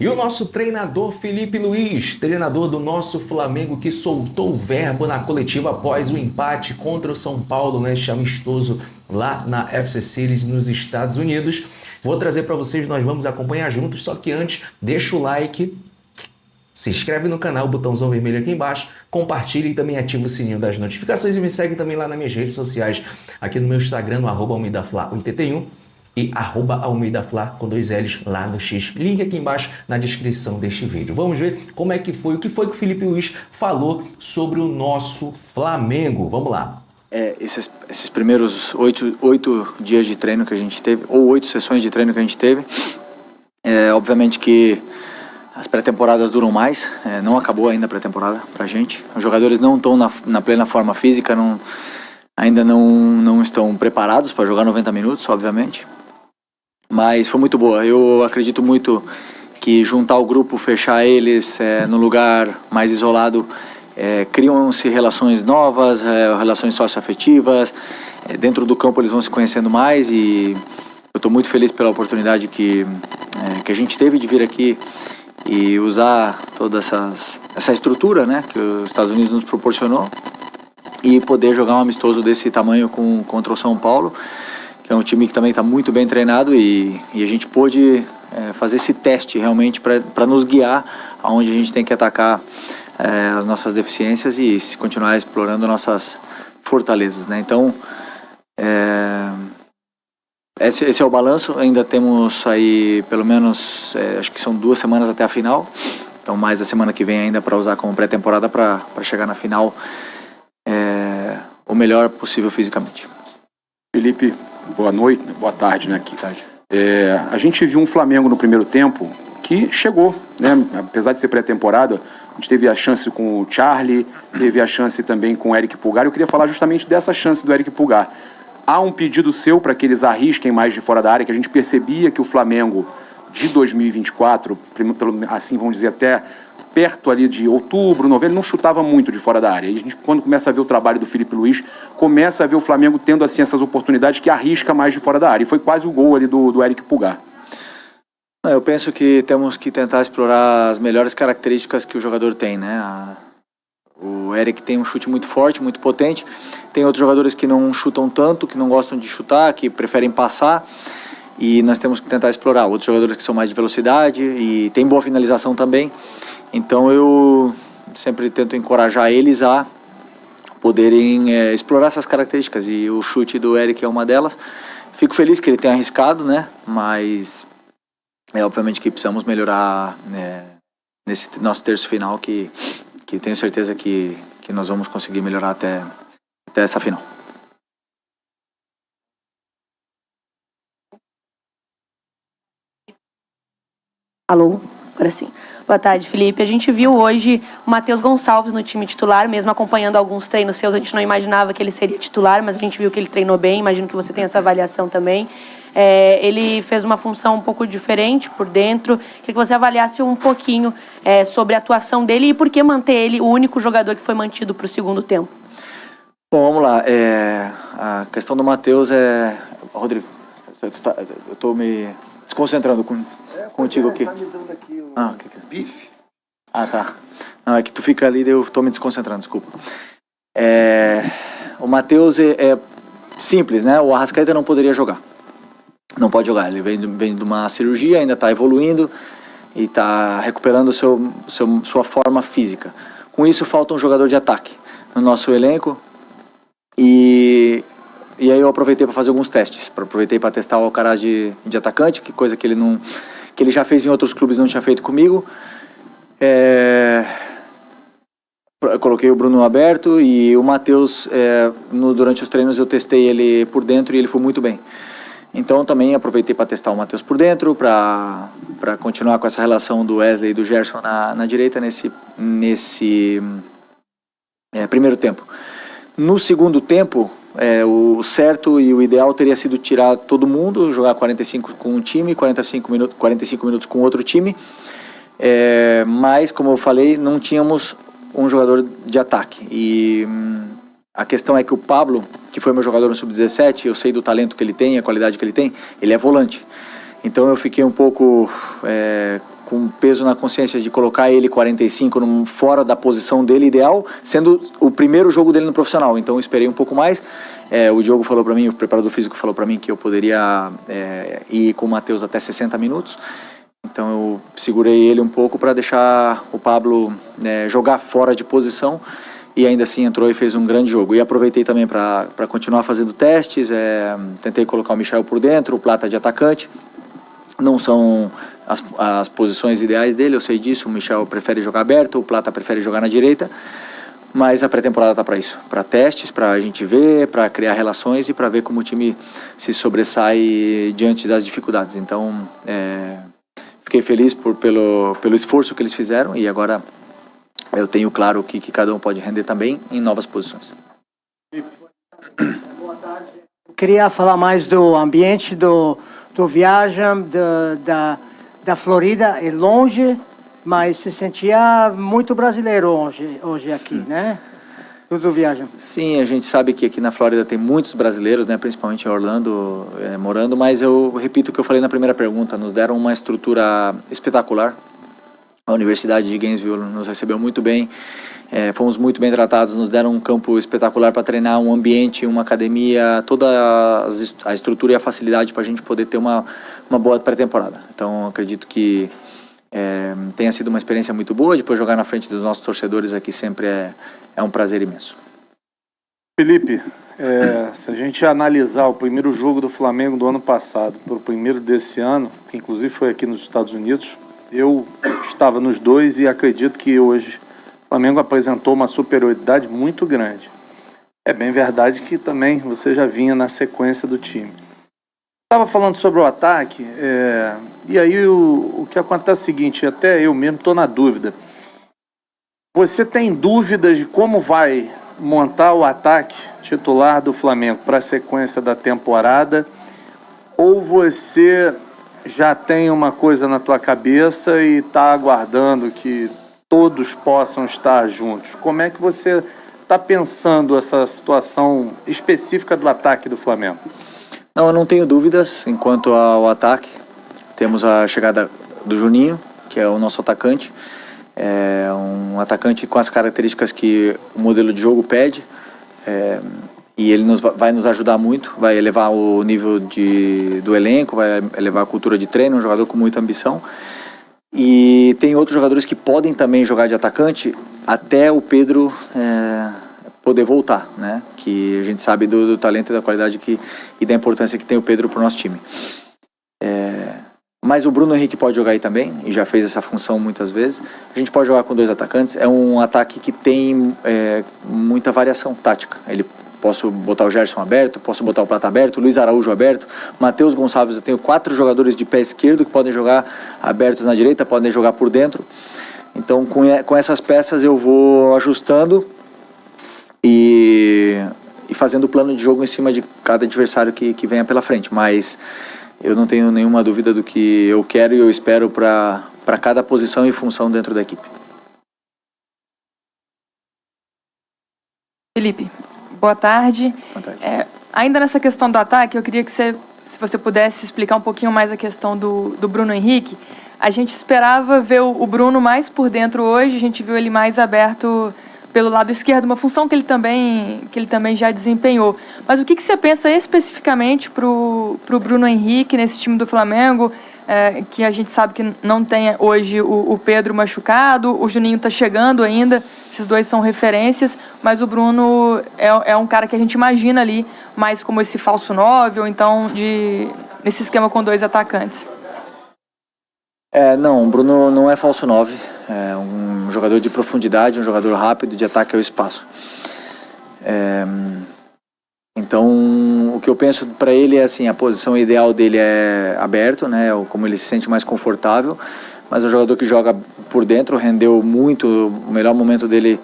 E o nosso treinador Felipe Luiz, treinador do nosso Flamengo, que soltou o verbo na coletiva após o empate contra o São Paulo, neste amistoso lá na FC Series nos Estados Unidos. Vou trazer para vocês, nós vamos acompanhar juntos, só que antes, deixa o like, se inscreve no canal, botãozão vermelho aqui embaixo, compartilha e também ativa o sininho das notificações e me segue também lá nas minhas redes sociais, aqui no meu Instagram, no @almeidafla81 e @almeidafla com 2 L's lá no X. Link aqui embaixo na descrição deste vídeo. Vamos ver como é que foi, o que foi que o Felipe Luiz falou sobre o nosso Flamengo. Vamos lá. Esses primeiros 8 dias de treino que a gente teve, ou 8 sessões de treino que a gente teve, obviamente que as pré-temporadas duram mais, não acabou ainda a pré-temporada pra gente. Os jogadores não estão na plena forma física, ainda não estão preparados para jogar 90 minutos, obviamente. Mas foi muito boa. Eu acredito muito que juntar o grupo, fechar eles no lugar mais isolado, criam-se relações novas, relações socioafetivas. Dentro do campo eles vão se conhecendo mais e eu estou muito feliz pela oportunidade que a gente teve de vir aqui e usar toda essa estrutura, né, que os Estados Unidos nos proporcionou e poder jogar um amistoso desse tamanho contra o São Paulo, que é um time que também está muito bem treinado e a gente pôde fazer esse teste realmente para nos guiar aonde a gente tem que atacar as nossas deficiências e continuar explorando nossas fortalezas, né? Então, esse é o balanço. Ainda temos aí pelo menos, acho que são 2 semanas até a final, então mais a semana que vem ainda para usar como pré-temporada para chegar na final o melhor possível fisicamente. Felipe, boa noite, boa tarde, né? Aqui. A gente viu um Flamengo no primeiro tempo que chegou, né? Apesar de ser pré-temporada, a gente teve a chance com o Charlie, teve a chance também com o Eric Pulgar. Eu queria falar justamente dessa chance do Eric Pulgar. Há um pedido seu para que eles arrisquem mais de fora da área, que a gente percebia que o Flamengo de 2024, assim vamos dizer, até perto ali de outubro, novembro, não chutava muito de fora da área. E a gente, quando começa a ver o trabalho do Felipe Luiz, começa a ver o Flamengo tendo assim essas oportunidades que arrisca mais de fora da área. E foi quase o gol ali do Eric Pulgar. Eu penso que temos que tentar explorar as melhores características que o jogador tem, né? O Eric tem um chute muito forte, muito potente. Tem outros jogadores que não chutam tanto, que não gostam de chutar, que preferem passar. E nós temos que tentar explorar. Outros jogadores que são mais de velocidade e tem boa finalização também. Então eu sempre tento encorajar eles a poderem explorar essas características. E o chute do Eric é uma delas. Fico feliz que ele tenha arriscado, né? Mas obviamente que precisamos melhorar nesse nosso terço final, que tenho certeza que nós vamos conseguir melhorar até essa final. Alô? Agora sim. Boa tarde, Felipe. A gente viu hoje o Matheus Gonçalves no time titular, mesmo acompanhando alguns treinos seus, a gente não imaginava que ele seria titular, mas a gente viu que ele treinou bem, imagino que você tenha essa avaliação também. Ele fez uma função um pouco diferente por dentro. Queria que você avaliasse um pouquinho sobre a atuação dele e por que manter ele o único jogador que foi mantido para o segundo tempo. Bom, vamos lá. A questão do Matheus Rodrigo, eu estou me desconcentrando contigo aqui. Tá me dando aqui o bife. Ah, tá. Não, é que tu fica ali e eu estou me desconcentrando, desculpa. O Matheus é simples, né? O Arrascaeta não poderia jogar. Não pode jogar. Ele vem de uma cirurgia, ainda está evoluindo e está recuperando sua forma física. Com isso, falta um jogador de ataque no nosso elenco. E aí eu aproveitei para fazer alguns testes. Aproveitei para testar o Alcaraz de atacante, que coisa que ele já fez em outros clubes e não tinha feito comigo. Eu coloquei o Bruno aberto e o Matheus, durante os treinos eu testei ele por dentro e ele foi muito bem. Então também aproveitei para testar o Matheus por dentro, para continuar com essa relação do Wesley e do Gerson na direita nesse primeiro tempo. No segundo tempo, o certo e o ideal teria sido tirar todo mundo, jogar 45 com um time, 45 minutos com outro time. Mas, como eu falei, não tínhamos um jogador de ataque. E a questão é que o Pablo, que foi meu jogador no Sub-17, eu sei do talento que ele tem, a qualidade que ele tem, ele é volante. Então eu fiquei um pouco com peso na consciência de colocar ele 45 fora da posição dele ideal, sendo o primeiro jogo dele no profissional. Então eu esperei um pouco mais. O Diogo falou para mim, o preparador físico falou para mim que eu poderia ir com o Matheus até 60 minutos. Então eu segurei ele um pouco para deixar o Pablo jogar fora de posição, e ainda assim entrou e fez um grande jogo. E aproveitei também para continuar fazendo testes, tentei colocar o Michel por dentro, o Plata de atacante. Não são as posições ideais dele, eu sei disso. O Michel prefere jogar aberto, o Plata prefere jogar na direita, mas a pré-temporada está para isso, para testes, para a gente ver, para criar relações e para ver como o time se sobressai diante das dificuldades. Então, fiquei feliz pelo esforço que eles fizeram, e agora eu tenho claro o que cada um pode render também em novas posições. Queria falar mais do ambiente, do viagem, da Florida. É longe, mas se sentia muito brasileiro hoje aqui, né? Tudo viagem. Sim, a gente sabe que aqui na Flórida tem muitos brasileiros, né, principalmente em Orlando, morando, mas eu repito o que eu falei na primeira pergunta, nos deram uma estrutura espetacular. A Universidade de Gainesville nos recebeu muito bem, fomos muito bem tratados, nos deram um campo espetacular para treinar, um ambiente, uma academia, toda a estrutura e a facilidade para a gente poder ter uma boa pré-temporada. Então, acredito que tenha sido uma experiência muito boa. Depois, jogar na frente dos nossos torcedores aqui sempre é um prazer imenso. Felipe, se a gente analisar o primeiro jogo do Flamengo do ano passado para o primeiro desse ano, que inclusive foi aqui nos Estados Unidos, eu estava nos dois e acredito que hoje o Flamengo apresentou uma superioridade muito grande. É bem verdade que também você já vinha na sequência do time. Estava falando sobre o ataque, e aí o que acontece é o seguinte, até eu mesmo estou na dúvida. Você tem dúvidas de como vai montar o ataque titular do Flamengo para a sequência da temporada, ou você já tem uma coisa na tua cabeça e está aguardando que todos possam estar juntos? Como é que você está pensando essa situação específica do ataque do Flamengo? Não, eu não tenho dúvidas enquanto ao ataque. Temos a chegada do Juninho, que é o nosso atacante. É um atacante com as características que o modelo de jogo pede. E ele vai nos ajudar muito, vai elevar o nível do elenco, vai elevar a cultura de treino, um jogador com muita ambição. E tem outros jogadores que podem também jogar de atacante até o Pedro poder voltar, né? Que a gente sabe do talento e da qualidade e da importância que tem o Pedro para o nosso time. Mas o Bruno Henrique pode jogar aí também, e já fez essa função muitas vezes. A gente pode jogar com dois atacantes, é um ataque que tem muita variação tática. Posso botar o Gerson aberto, posso botar o Plata aberto, o Luiz Araújo aberto, Matheus Gonçalves. Eu tenho 4 jogadores de pé esquerdo que podem jogar abertos na direita, podem jogar por dentro. Então, com essas peças eu vou ajustando e fazendo o plano de jogo em cima de cada adversário que venha pela frente. Mas eu não tenho nenhuma dúvida do que eu quero e eu espero para cada posição e função dentro da equipe. Felipe, boa tarde. Boa tarde. Ainda nessa questão do ataque, eu queria que se você pudesse explicar um pouquinho mais a questão do Bruno Henrique. A gente esperava ver o Bruno mais por dentro hoje, a gente viu ele mais aberto pelo lado esquerdo, uma função que ele também já desempenhou. Mas o que você pensa especificamente para o Bruno Henrique nesse time do Flamengo, que a gente sabe que não tem hoje o Pedro machucado, o Juninho está chegando ainda, esses dois são referências, mas o Bruno é um cara que a gente imagina ali mais como esse falso 9, ou então nesse esquema com 2 atacantes. Não, o Bruno não é falso 9, é um jogador de profundidade, um jogador rápido, de ataque ao espaço. Então, o que eu penso para ele é assim, a posição ideal dele é aberto, né, como ele se sente mais confortável, mas é um jogador que joga por dentro, rendeu muito, o melhor momento dele,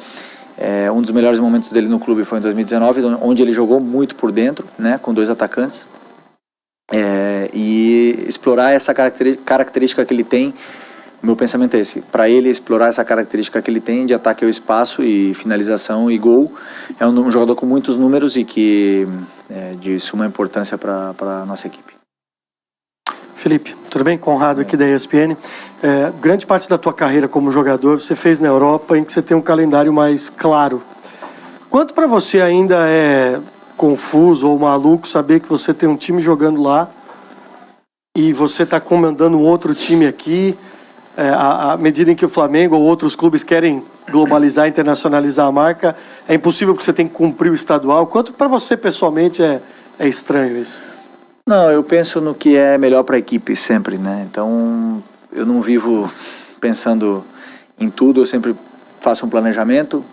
um dos melhores momentos dele no clube foi em 2019, onde ele jogou muito por dentro, né, com 2 atacantes. E explorar essa característica que ele tem, meu pensamento é esse, para ele explorar essa característica que ele tem de ataque ao espaço e finalização e gol. É um jogador com muitos números e que é de suma importância para a nossa equipe. Felipe, tudo bem? Conrado aqui da ESPN. Grande parte da tua carreira como jogador você fez na Europa, em que você tem um calendário mais claro. Quanto para você ainda é confuso ou maluco saber que você tem um time jogando lá e você está comandando um outro time aqui, à medida em que o Flamengo ou outros clubes querem globalizar, internacionalizar a marca, é impossível porque você tem que cumprir o estadual. Quanto para você pessoalmente é estranho isso? Não, eu penso no que é melhor para a equipe sempre, né? Então, eu não vivo pensando em tudo, eu sempre faço um planejamento,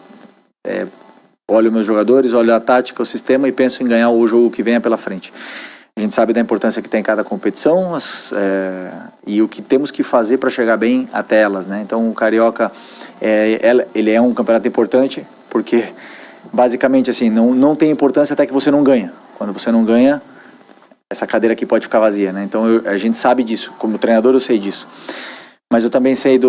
olho meus jogadores, olho a tática, o sistema e penso em ganhar o jogo que venha pela frente. A gente sabe da importância que tem cada competição e o que temos que fazer para chegar bem até elas, né? Então, o Carioca, ele é um campeonato importante, porque, basicamente, assim, não tem importância até que você não ganha. Quando você não ganha, essa cadeira aqui pode ficar vazia, né? Então a gente sabe disso, como treinador eu sei disso. Mas eu também sei que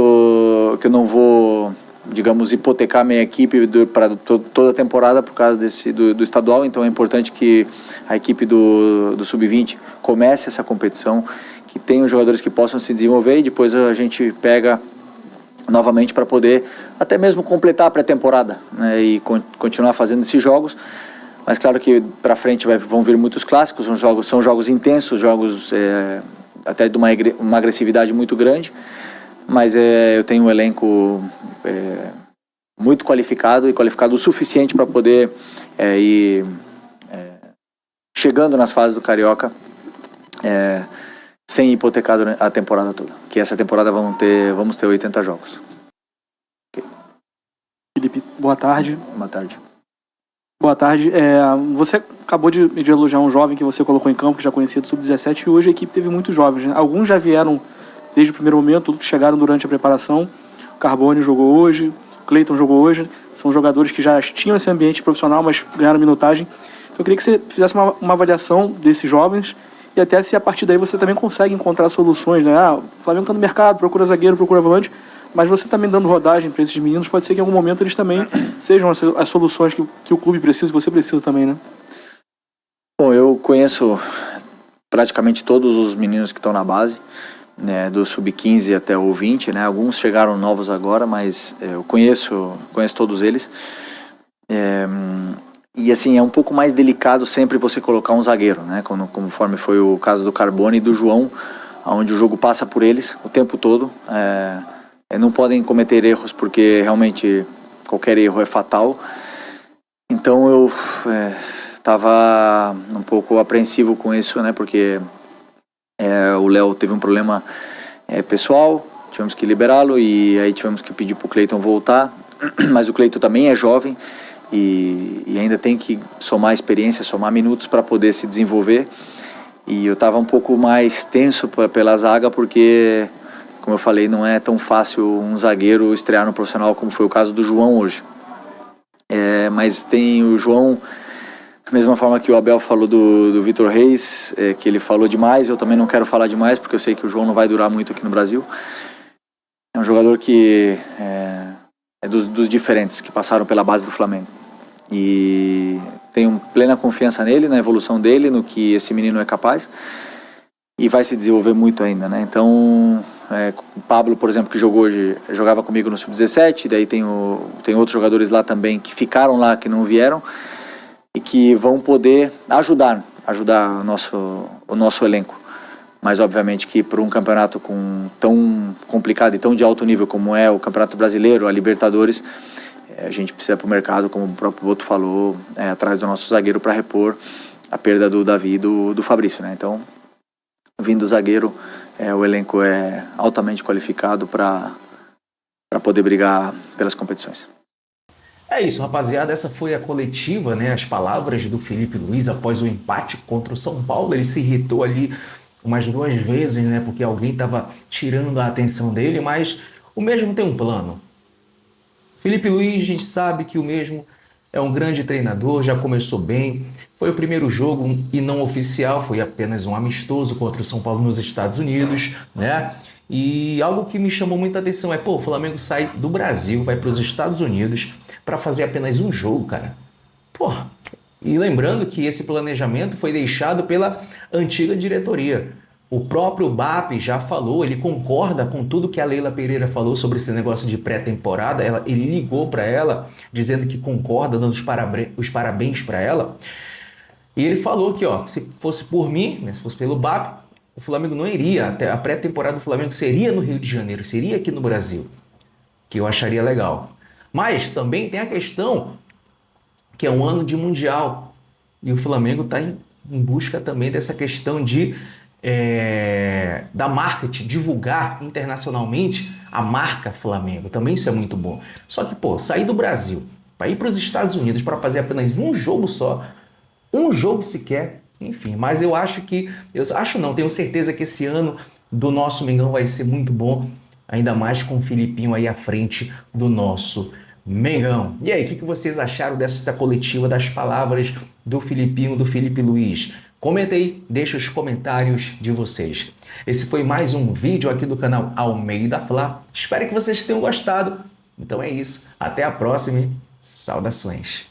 eu não vou, digamos, hipotecar minha equipe para toda a temporada por causa do estadual. Então é importante que a equipe do Sub-20 comece essa competição, que tenha os jogadores que possam se desenvolver e depois a gente pega novamente para poder até mesmo completar a pré-temporada, né? E continuar fazendo esses jogos. Mas claro que para frente vão vir muitos clássicos, são jogos intensos, jogos até de uma agressividade muito grande, mas eu tenho um elenco muito qualificado e qualificado o suficiente para poder ir chegando nas fases do Carioca sem hipotecar a temporada toda, que essa temporada vamos ter 80 jogos. Okay. Felipe, boa tarde. Boa tarde. Boa tarde. Você acabou de elogiar um jovem que você colocou em campo, que já conhecia do Sub-17, e hoje a equipe teve muitos jovens, né? Alguns já vieram desde o primeiro momento, outros chegaram durante a preparação. O Carbone jogou hoje, o Cleiton jogou hoje. São jogadores que já tinham esse ambiente profissional, mas ganharam minutagem. Então eu queria que você fizesse uma avaliação desses jovens e até se a partir daí você também consegue encontrar soluções, né? O Flamengo está no mercado, procura zagueiro, procura volante, mas você também dando rodagem para esses meninos, pode ser que em algum momento eles também sejam as soluções que o clube precisa, que você precisa também, né? Bom, eu conheço praticamente todos os meninos que estão na base, né, do Sub-15 até o 20, né? Alguns chegaram novos agora, mas eu conheço todos eles. E assim, é um pouco mais delicado sempre você colocar um zagueiro, né? Conforme foi o caso do Carbone e do João, onde o jogo passa por eles o tempo todo. Não podem cometer erros porque realmente qualquer erro é fatal. Então eu estava um pouco apreensivo com isso, né? Porque o Léo teve um problema pessoal, tivemos que liberá-lo e aí tivemos que pedir para o Cleiton voltar. Mas o Cleiton também é jovem e ainda tem que somar experiência, somar minutos para poder se desenvolver. E eu estava um pouco mais tenso pela zaga porque, como eu falei, não é tão fácil um zagueiro estrear no profissional como foi o caso do João hoje. Mas tem o João, da mesma forma que o Abel falou do Vitor Reis, que ele falou demais, eu também não quero falar demais, porque eu sei que o João não vai durar muito aqui no Brasil. É um jogador que é dos diferentes, que passaram pela base do Flamengo. E tenho plena confiança nele, na evolução dele, no que esse menino é capaz. E vai se desenvolver muito ainda, né? Então, o Pablo, por exemplo, que jogou hoje, jogava comigo no Sub-17, daí tem outros jogadores lá também que ficaram lá, que não vieram, e que vão poder ajudar o nosso elenco. Mas, obviamente, que para um campeonato tão complicado e tão de alto nível como é o Campeonato Brasileiro, a Libertadores, a gente precisa ir para o mercado, como o próprio Boto falou, atrás do nosso zagueiro para repor a perda do Davi e do Fabrício, né? Então, vindo o zagueiro, o elenco é altamente qualificado para poder brigar pelas competições. É isso, rapaziada, essa foi a coletiva, né? As palavras do Felipe Luiz após o empate contra o São Paulo. Ele se irritou ali umas 2 vezes, né? Porque alguém estava tirando a atenção dele, mas o mesmo tem um plano. Felipe Luiz, a gente sabe que o mesmo é um grande treinador, já começou bem. Foi o primeiro jogo e não oficial, foi apenas um amistoso contra o São Paulo nos Estados Unidos, né? E algo que me chamou muita atenção é, o Flamengo sai do Brasil, vai para os Estados Unidos para fazer apenas um jogo, cara. E lembrando que esse planejamento foi deixado pela antiga diretoria. O próprio BAP já falou, ele concorda com tudo que a Leila Pereira falou sobre esse negócio de pré-temporada. Ele ligou para ela, dizendo que concorda, dando os parabéns para ela. E ele falou que, ó, se fosse por mim, né, se fosse pelo BAP, o Flamengo não iria, até a pré-temporada do Flamengo seria no Rio de Janeiro, seria aqui no Brasil, que eu acharia legal. Mas também tem a questão que é um ano de Mundial, e o Flamengo está em busca também dessa questão de da marketing, divulgar internacionalmente a marca Flamengo. Também isso é muito bom. Só que, pô, sair do Brasil para ir para os Estados Unidos para fazer apenas um jogo só, um jogo sequer, enfim. Mas tenho certeza que esse ano do nosso Mengão vai ser muito bom, ainda mais com o Filipinho aí à frente do nosso Mengão. E aí, o que vocês acharam dessa coletiva, das palavras do Filipinho, do Felipe Luiz? Comenta aí, deixa os comentários de vocês. Esse foi mais um vídeo aqui do canal Almeida Fla. Espero que vocês tenham gostado. Então é isso. Até a próxima. Saudações.